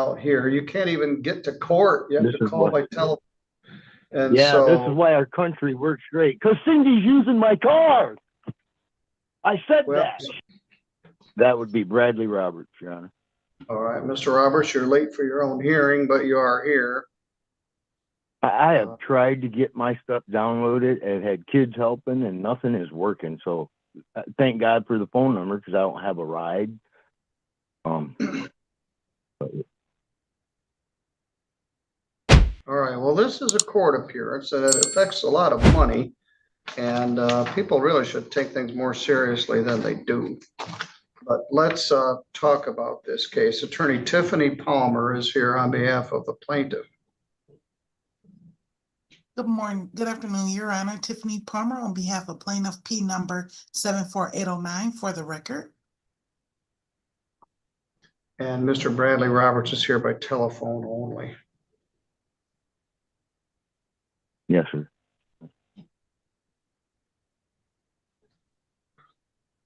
out here. You can't even get to court. You have This to is call what, by telephone. And yeah, this is so, why our country works great. Because Cindy's using my car. I said well, that. That would be Bradley Roberts, Your Honor. all right, Mr. Roberts, you're late for your own hearing, but you are here. I have tried to get my stuff downloaded and had kids helping, and nothing is working. So thank God for the phone number because I don't have a ride. All right, well, this is a court appearance and it affects a lot of money. And people really should take things more seriously than they do. But let's talk about this case. Attorney Tiffany Palmer is here on behalf of the plaintiff. Good morning, good afternoon, Your Honor. Tiffany Palmer on behalf of plaintiff P number 74809 for the record. And Mr. Bradley Roberts is here by telephone only. Yes, sir.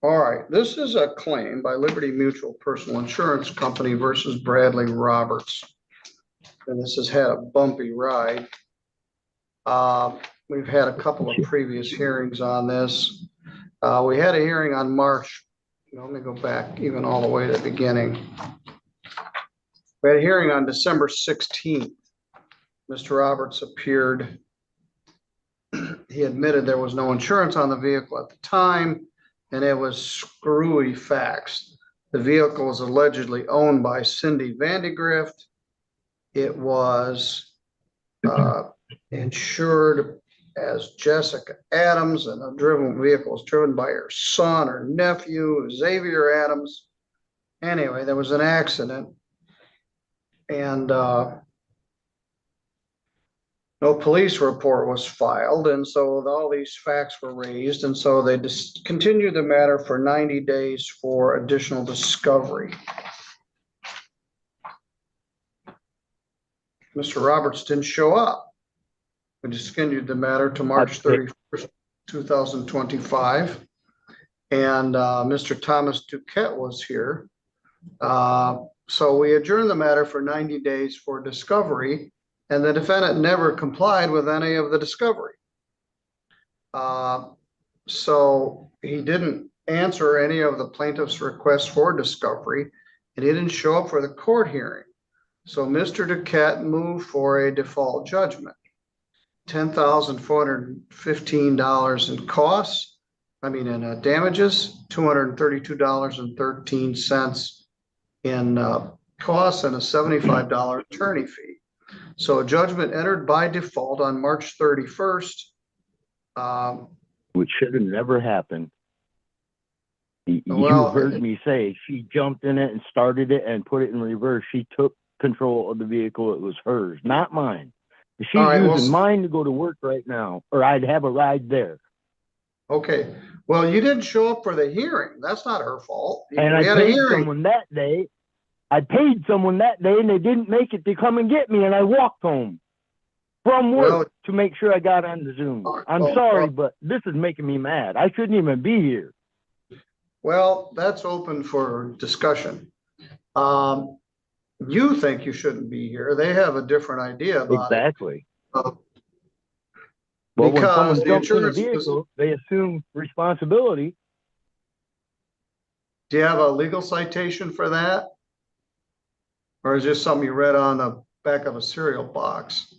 All right, this is a claim by Liberty Mutual Personal Insurance Company versus Bradley Roberts. And this has had a bumpy ride. We've had a couple of previous hearings on this. We had a hearing on March. Let me go back even all the way to the beginning. We had a hearing on December 16th. Mr. Roberts appeared. He admitted there was no insurance on the vehicle at the time, and it was screwy facts. The vehicle was allegedly owned by Cindy Vandegrift. It was insured as Jessica Adams, and the driven vehicle was driven by her son or nephew, Xavier Adams. Anyway, there was an accident, and no police report was filed, and so all these facts were raised, and so they continued the matter for 90 days for additional discovery. Mr. Roberts didn't show up. We continued the matter to March 31st, 2025, and Mr. Thomas Duquette was here. So we adjourned the matter for 90 days for discovery, and the defendant never complied with any of the discovery. So he didn't answer any of the plaintiff's requests for discovery, and he didn't show up for the court hearing. So Mr. Duquette moved for a default judgment, $10,415 in costs, in damages, $232.13 in costs, and a $75 attorney fee. So a judgment entered by default on March 31st. Which should have never happened. You heard me say she jumped in it and started it and put it in reverse. She took control of the vehicle. It was hers, not mine. She's using mine to go to work right now, or I'd have a ride there. Okay. Well, you didn't show up for the hearing. That's not her fault. And I paid someone that day. And they didn't make it to come and get me, and I walked home from work to make sure I got on the Zoom. I'm sorry, but this is making me mad. I shouldn't even be here. Well, that's open for discussion. You think you shouldn't be here. They have a different idea about it. Exactly. Well, when someone jumps in a vehicle, they assume responsibility. Do you have a legal citation for that? Or is this something you read on the back of a cereal box?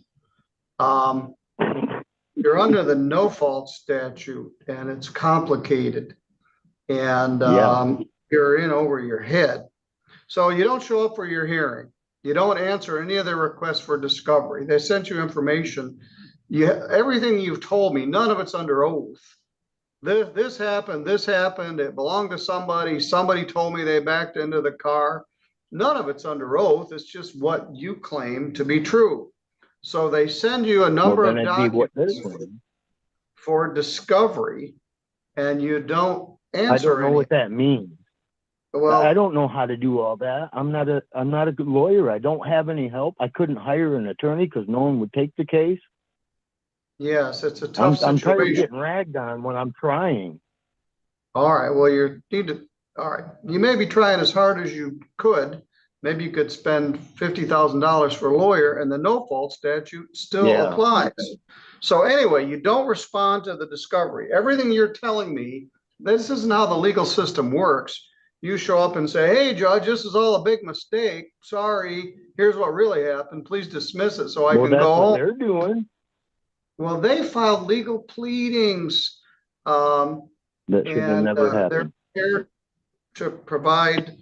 You're under the no fault statute, and it's complicated, and you're in over your head. So you don't show up for your hearing. You don't answer any of their requests for discovery. They sent you information. Everything you've told me, none of it's under oath. This happened, it belonged to somebody. Somebody told me they backed into the car. None of it's under oath. It's just what you claim to be true. So they send you a number of documents for discovery, and you don't answer. I don't know what that means. Well, I don't know how to do all that. I'm not a good lawyer. I don't have any help. I couldn't hire an attorney because no one would take the case. Yes, it's a tough situation. I'm tired of getting ragged on when I'm trying. All right. Well, all right. You may be trying as hard as you could. maybe you could spend $50,000 for a lawyer and the no fault statute still Yeah. applies. So anyway, you don't respond to the discovery. Everything you're telling me, this isn't how the legal system works. You show up and say, hey, judge, this is all a big mistake. Sorry, here's what really happened. Please dismiss it so I can go home. They're doing. Well, they filed legal pleadings. That should have never happened. They're here to provide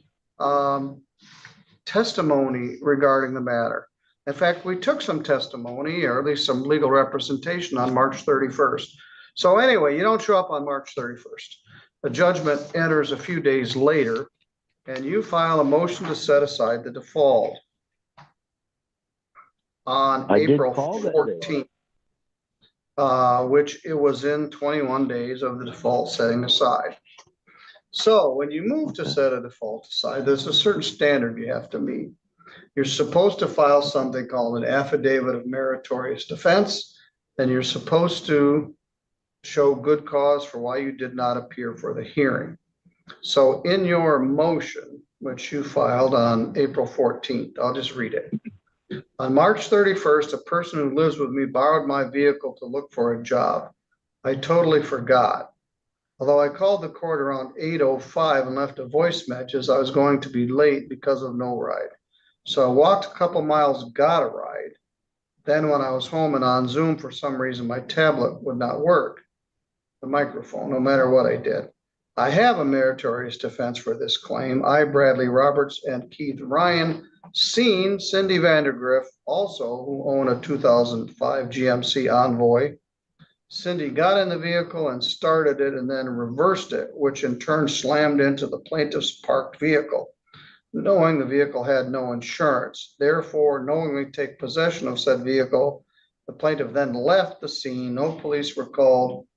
testimony regarding the matter. In fact, we took some testimony, or at least some legal representation, on March 31st. So anyway, you don't show up on March 31st. The judgment enters a few days later, and you file a motion to set aside the default on April 14th, which it was in 21 days of the default setting aside. So when you move to set a default aside, there's a certain standard you have to meet. You're supposed to file something called an affidavit of meritorious defense, and you're supposed to show good cause for why you did not appear for the hearing. So in your motion, which you filed on April 14th, I'll just read it. On March 31st, a person who lives with me borrowed my vehicle to look for a job. I totally forgot. Although I called the court around 8:05 and left a voice message as I was going to be late because of no ride. So I walked a couple miles, got a ride. Then when I was home and on Zoom, for some reason, my tablet would not work, the microphone, no matter what I did. I have a meritorious defense for this claim. I, Bradley Roberts, and Keith Ryan, seen Cindy Vandergriff, also who own a 2005 GMC Envoy. Cindy got in the vehicle and started it and then reversed it, which in turn slammed into the plaintiff's parked vehicle, knowing the vehicle had no insurance. Therefore, knowingly take possession of said vehicle, the plaintiff then left the scene. No police were called,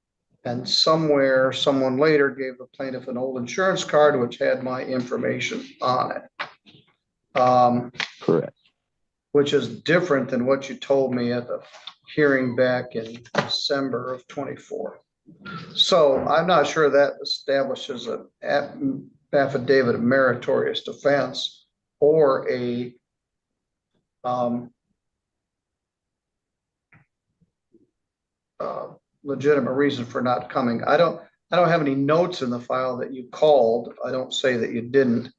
and someone later gave the plaintiff an old insurance card which had my information on it. Correct. Which is different than what you told me at the hearing back in December of 24. So I'm not sure that establishes an affidavit of meritorious defense or a legitimate reason for not coming. I don't have any notes in the file that you called. I don't say that you didn't.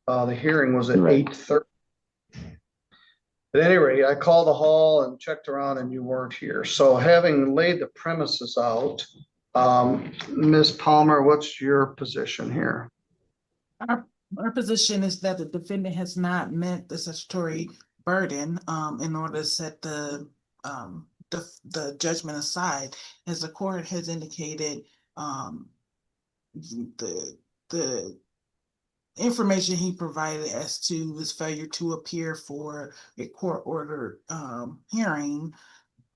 The hearing was at 8:30. At any rate, I called the hall and checked around and you weren't here. So having laid the premises out, Ms. Palmer, what's your position here? Our position is that the defendant has not met the statutory burden in order to set the judgment aside. As the court has indicated, the information he provided as to his failure to appear for a court order hearing,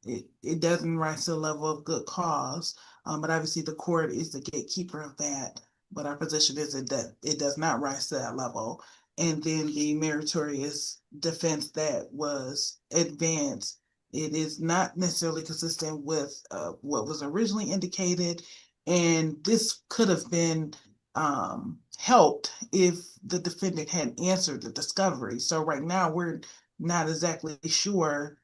it doesn't rise to the level of good cause, but obviously the court is the gatekeeper of that. But our position is that it does not rise to that level. And then the meritorious defense that was advanced, it is not necessarily consistent with what was originally indicated. And this could have been helped if the defendant had answered the discovery. So right now we're not exactly sure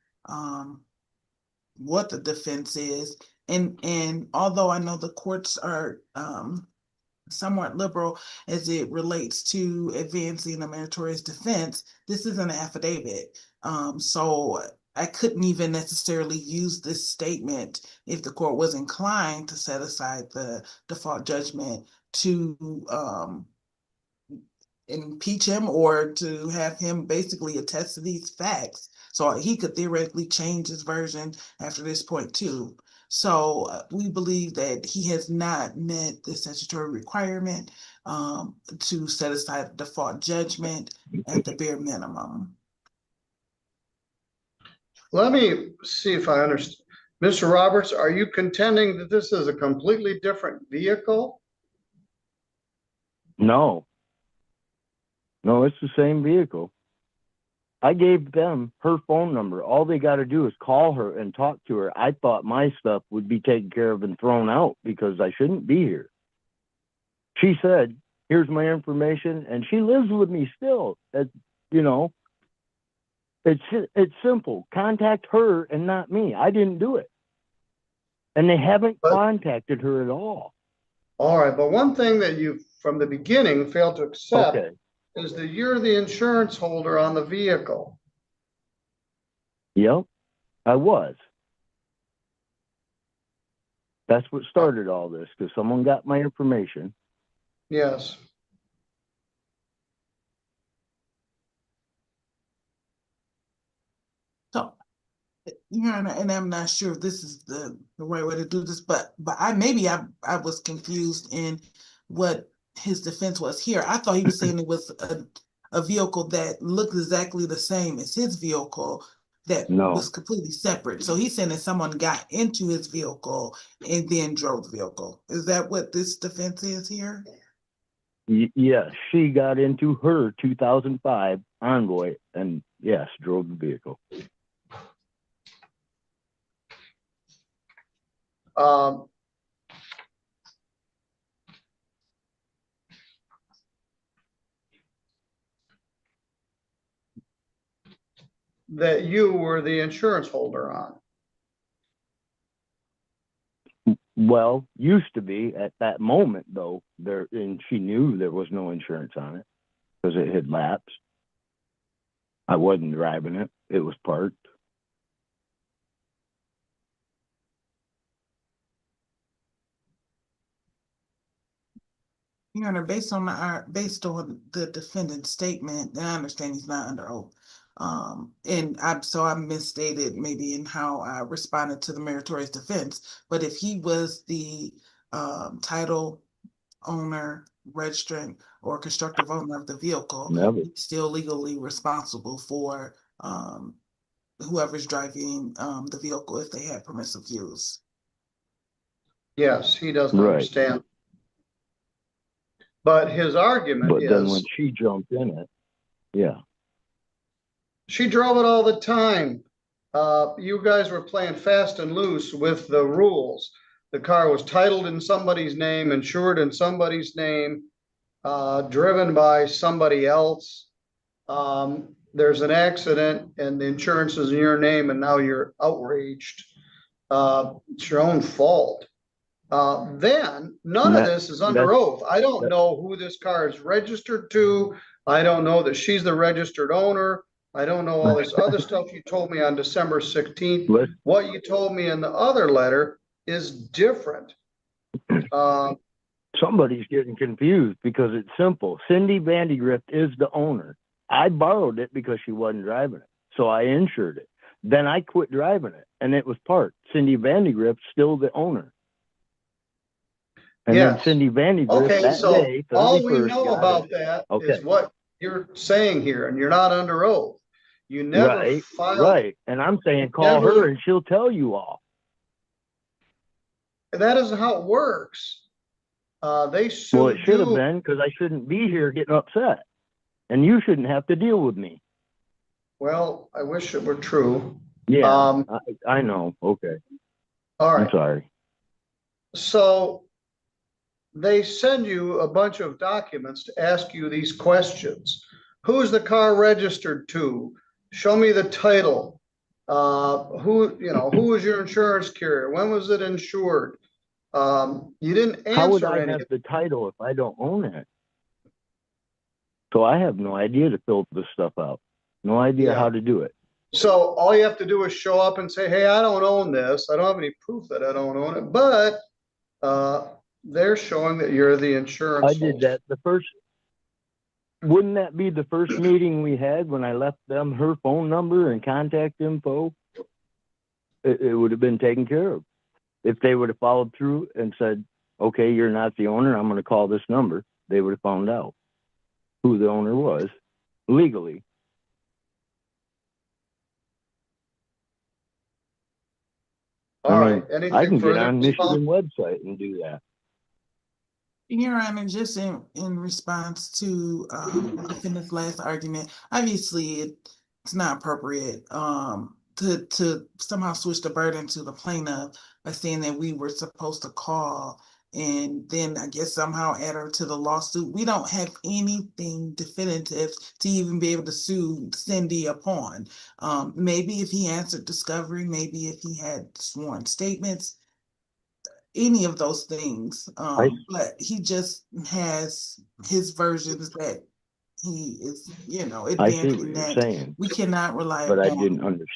what the defense is. And although I know the courts are somewhat liberal as it relates to advancing a meritorious defense, this is an affidavit. So I couldn't even necessarily use this statement if the court was inclined to set aside the default judgment to impeach him or to have him basically attest to these facts. So he could theoretically change his version after this point too. So we believe that he has not met the statutory requirement to set aside the default judgment at the bare minimum. Let me see if I understand. Mr. Roberts, are you contending that this is a completely different vehicle? No, it's the same vehicle. I gave them her phone number. All they got to do is call her and talk to her. I thought my stuff would be taken care of and thrown out because I shouldn't be here. She said, here's my information, and she lives with me still. you know, it's simple. Contact her and not me. I didn't do it. And they haven't contacted her at all. All right, but one thing that you, from the beginning, failed to accept is that you're the insurance holder on the vehicle. Yep, I was. That's what started all this, because someone got my information. Yes. So, and I'm not sure if this is the right way to do this, but I was confused in what his defense was here. I thought he was saying it was a vehicle that looked exactly the same as his vehicle that was completely separate. So he's saying that someone got into his vehicle and then drove the vehicle. Is that what this defense is here? Yes, she got into her 2005 Envoy and yes, drove the vehicle. That you were the insurance holder on. Well, used to be at that moment though, and she knew there was no insurance on it because it had lapsed. I wasn't driving it. It was parked. Your Honor, based on the defendant's statement, and I understand he's not under oath. And I misstated maybe in how I responded to the meritorious defense. But if he was the title owner, registrant, or constructive owner of the vehicle, he's still legally responsible for whoever's driving the vehicle if they had permissive use. Yes, he doesn't understand. But his argument is. But then when she jumped in it, yeah. She drove it all the time. You guys were playing fast and loose with the rules. The car was titled in somebody's name, insured in somebody's name, driven by somebody else. There's an accident and the insurance is in your name and now you're outraged. It's your own fault. Then none of this is under oath. I don't know who this car is registered to. I don't know that she's the registered owner. I don't know all this other stuff you told me on December 16th. What you told me in the other letter is different. Somebody's getting confused because it's simple. Cindy Vandigrift is the owner. I borrowed it because she wasn't driving it. So I insured it. Then I quit driving it and it was parked. Cindy Vandigrift's still the owner. And then Cindy Vandigrift day, all we know about that is what you're saying here, and you're not under oath. You never filed. Right. And I'm saying call her and she'll tell you all. That isn't how it works. They sued Well, it should have been, because I shouldn't be here getting upset. And you shouldn't have to deal with me. Well, I wish it were true. Yeah, I know. Okay. All right. I'm sorry. So they send you a bunch of documents to ask you these questions. Who's the car registered to? Show me the title. Who is your insurance carrier? When was it insured? You didn't answer. How would I have the title if I don't own it? So I have no idea to fill this stuff out. No idea how to do it. So all you have to do is show up and say, hey, I don't own this. I don't have any proof that I don't own it, but they're showing that you're the insurance. I did that the first. Wouldn't that be the first meeting we had when I left them her phone number and contact info? It would have been taken care of. If they would have followed through and said, okay, you're not the owner, I'm going to call this number, they would have found out who the owner was legally. All right. I can get on Michigan website and do that. Your Honor, just in response to defendant's last argument, obviously it's not appropriate to somehow switch the burden to the plaintiff by saying that we were supposed to call and then I guess somehow add her to the lawsuit. We don't have anything definitive to even be able to sue Cindy upon. Maybe if he answered discovery, maybe if he had sworn statements, any of those things. But he just has his versions that he is, I see what advancing you're that saying, we cannot rely but I upon. didn't understand.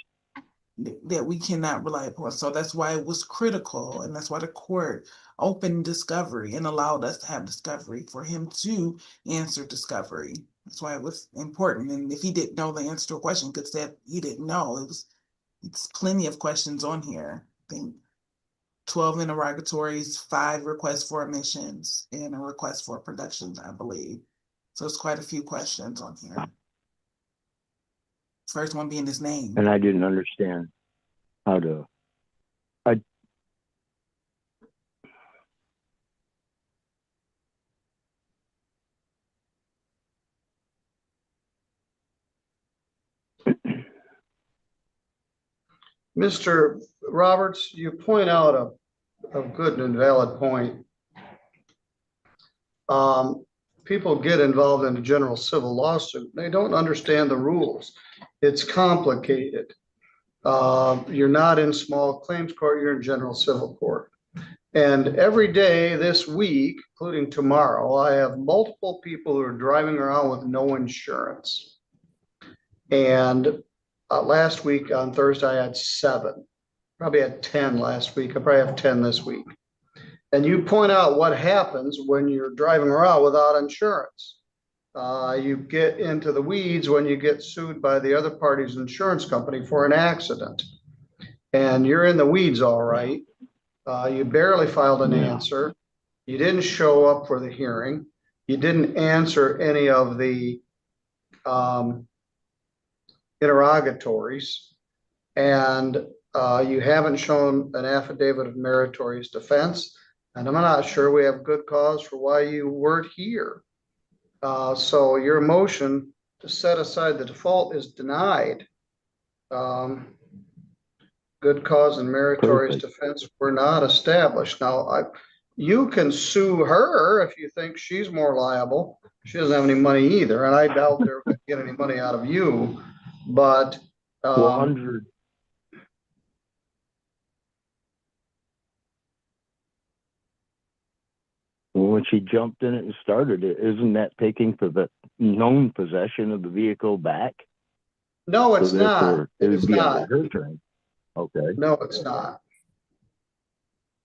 That we cannot rely upon. So that's why it was critical, and that's why the court opened discovery and allowed us to have discovery for him to answer discovery. That's why it was important. And if he didn't know the answer to a question, could say he didn't know. It's plenty of questions on here. I think 12 interrogatories, 5 requests for admissions, and a request for productions, I believe. So it's quite a few questions on here. First one being his name. And I didn't understand how to. Mr. Roberts, you point out a good and valid point. People get involved in a general civil lawsuit. They don't understand the rules. It's complicated. You're not in small claims court, you're in general civil court. And every day this week, including tomorrow, I have multiple people who are driving around with no insurance. And last week on Thursday, I had 7. Probably had 10 last week. I probably have 10 this week. And you point out what happens when you're driving around without insurance. You get into the weeds when you get sued by the other party's insurance company for an accident. And you're in the weeds, all right. You barely filed an answer. You didn't show up for the hearing. You didn't answer any of the interrogatories. And you haven't shown an affidavit of meritorious defense. And I'm not sure we have good cause for why you weren't here. So your motion to set aside the default is denied. Good cause and meritorious defense were not established. Now, you can sue her if you think she's more liable. She doesn't have any money either, and I doubt they're going to get any money out of you. But when she jumped in it and started it, isn't that taking for the known possession of the vehicle back? No, it's not. It would be under her turn. Okay. No, it's not.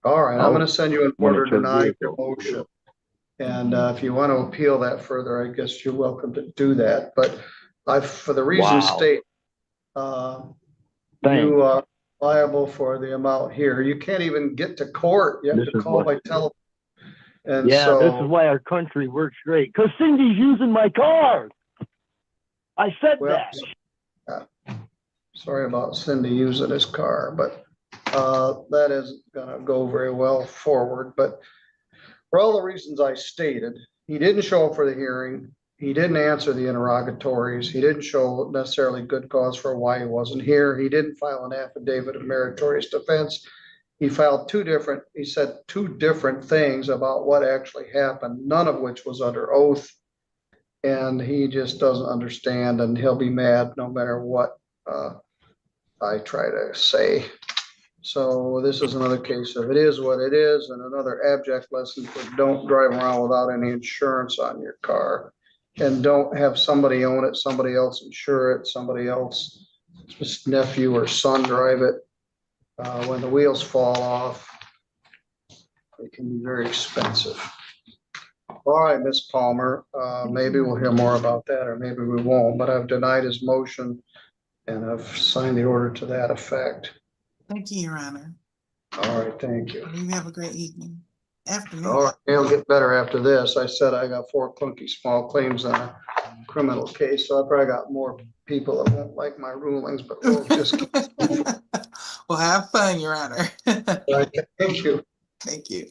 All right, I'm going to send you an order denying your motion. And if you want to appeal that further, I guess you're welcome to do that. But for the reason stated, you are liable for the amount here. You can't even get to court. You have to call by telephone. And yeah, this is why our country works great. Because Cindy's using my car. I said that. Sorry about Cindy using his car, but that isn't going to go very well forward. But for all the reasons I stated, he didn't show up for the hearing. He didn't answer the interrogatories. He didn't show necessarily good cause for why he wasn't here. He didn't file an affidavit of meritorious defense. He said 2 different things about what actually happened, none of which was under oath. And he just doesn't understand, and he'll be mad no matter what I try to say. So this is another case of it is what it is, and another abject lesson for don't drive around without any insurance on your car, and don't have somebody own it, somebody else insure it, somebody else, nephew or son drive it. When the wheels fall off, it can be very expensive. All right, Ms. Palmer, maybe we'll hear more about that, or maybe we won't, but I've denied his motion and I've signed the order to that effect. Thank you, Your Honor. All right, thank you. You have a great evening. Afternoon. All right, it'll get better after this. I said I got 4 clunky small claims on a criminal case, so I probably got more people that won't like my rulings, but we'll just keep Well, have fun, Your Honor. All right, thank you. Thank you.